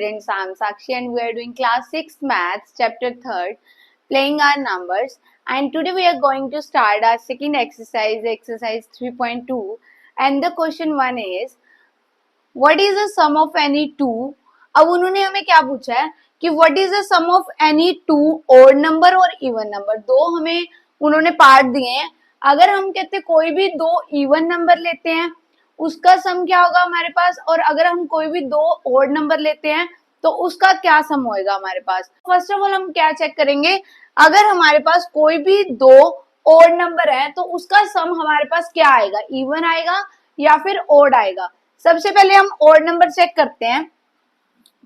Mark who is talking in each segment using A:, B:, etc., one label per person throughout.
A: students, I am Sakshi and we are doing class 6 maths chapter 3rd, playing our numbers, and today we are going to start our second exercise, exercise 3.2, and the question 1 is what is the sum of any two. अब उन्होंने हमें क्या पूछा है कि what is the sum of any two odd number और even number. दो हमें उन्होंने पार्ट दिए हैं. अगर हम कहते कोई भी दो इवन नंबर लेते हैं उसका सम क्या होगा हमारे पास, और अगर हम कोई भी दो ओड नंबर लेते हैं तो उसका क्या सम होएगा हमारे पास. फर्स्ट ऑफ ऑल हम क्या चेक करेंगे, अगर हमारे पास कोई भी दो ओड नंबर है तो उसका सम हमारे पास क्या आएगा, इवन आएगा या फिर ओड आएगा. सबसे पहले हम ओड नंबर चेक करते हैं.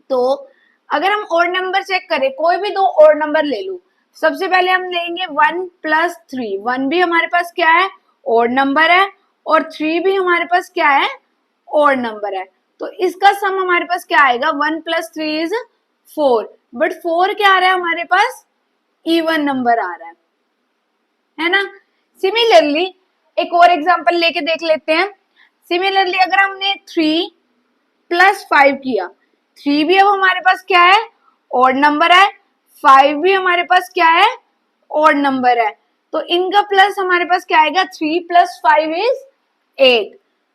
A: तो अगर हम ओड नंबर चेक करें, कोई भी दो ओड नंबर ले लूं, सबसे पहले हम लेंगे 1 + 3. 1 भी हमारे पास क्या है, ओड नंबर है, और 3 भी हमारे पास क्या है, ओड नंबर है. तो इसका सम हमारे पास क्या आएगा, 1 + 3 इज 4. बट 4 क्या आ रहा है हमारे पास, इवन नंबर आ रहा है ना. सिमिलरली एक और एग्जांपल लेके देख लेते हैं. सिमिलरली अगर हमने 3 + 5 किया, 3 भी अब हमारे पास क्या है, ओड नंबर है, 5 भी हमारे पास क्या है, ओड नंबर है. तो इनका प्लस हमारे पास क्या आएगा, 3 + 5 इज 8.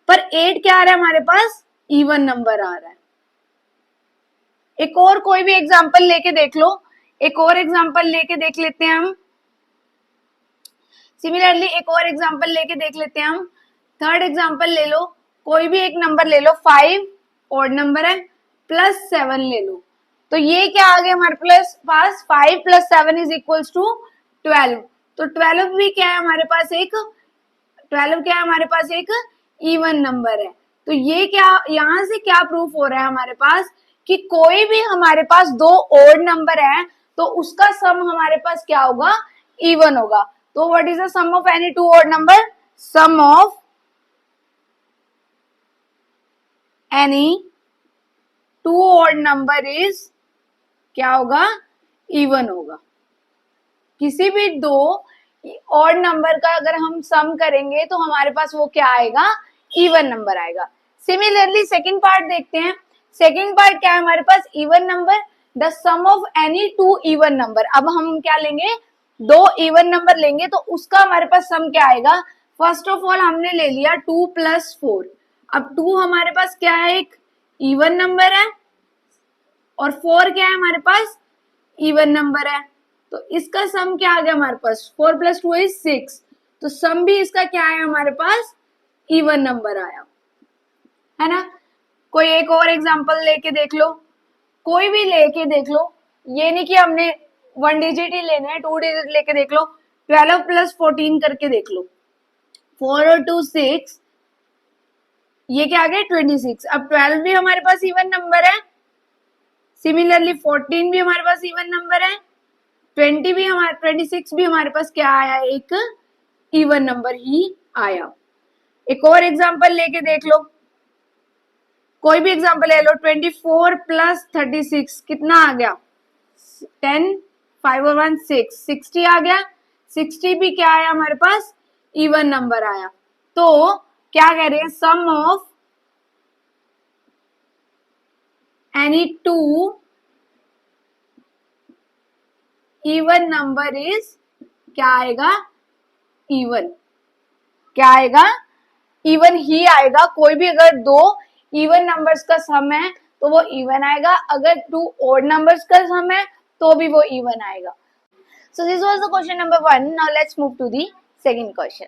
A: पर 8 क्या आ रहा है हमारे पास, इवन नंबर आ रहा है. एक और कोई भी एग्जांपल लेके देख लो, एक और एग्जांपल लेके देख लेते हैं हम. सिमिलरली एक और एग्जांपल लेके देख लेते हैं हम. थर्ड एग्जांपल ले लो, कोई भी एक नंबर ले लो, 5 ओड नंबर है, +7 ले लो. तो ये क्या आ गया हमारे पास, 5 + 7 इज इक्वल्स टू 12. तो 12 भी क्या है हमारे पास, एक 12 क्या है हमारे पास, एक इवन नंबर है. तो ये क्या, यहां से क्या प्रूफ हो रहा है हमारे पास कि कोई भी हमारे पास दो ओड नंबर है तो उसका सम हमारे पास क्या होगा, इवन होगा. तो what is the sum of any two odd number, sum of any two odd number is क्या होगा, इवन होगा. किसी भी दो ऑड नंबर का अगर हम सम करेंगे तो हमारे पास वो क्या आएगा, इवन नंबर आएगा. सिमिलरली सेकंड पार्ट देखते हैं. सेकंड पार्ट क्या है हमारे पास, even number, the sum of any two even number. अब हम क्या लेंगे, दो इवन नंबर लेंगे तो उसका हमारे पास सम क्या आएगा. फर्स्ट ऑफ ऑल हमने ले लिया 2 + 4. अब 2 हमारे पास क्या है, एक इवन नंबर है, और 4 क्या है हमारे पास, इवन नंबर है. तो इसका सम क्या आ गया हमारे पास, 4 + 2 इज 6. तो सम भी इसका क्या है हमारे पास, इवन नंबर आया है ना. कोई एक और एग्जांपल लेके देख लो, कोई भी लेके देख लो. ये नहीं कि हमने 1 डिजिट ही लेने हैं, 2 डिजिट लेके देख लो. 12 + 14 करके देख लो, 4 और 2 6, ये क्या आ गया 26. अब 12 भी हमारे पास इवन नंबर है. सिमिलरली 14 भी हमारे पास इवन नंबर है. 26 भी हमारे पास क्या आया, एक इवन नंबर ही आया. एक और एग्जांपल लेके देख लो, कोई भी एग्जांपल ले लो. 24 + 36 कितना आ गया, 10, 5 और 1 6, 60 आ गया. 60 भी क्या आया हमारे पास, इवन नंबर आया. तो क्या कह रहे हैं, sum of any two even number is क्या आएगा, इवन. क्या आएगा, इवन ही आएगा. कोई भी अगर दो इवन नंबर्स का सम है तो वो इवन आएगा, अगर टू ओड नंबर्स का सम है तो भी वो इवन आएगा. So this was the question number 1. Now let's move to the second question.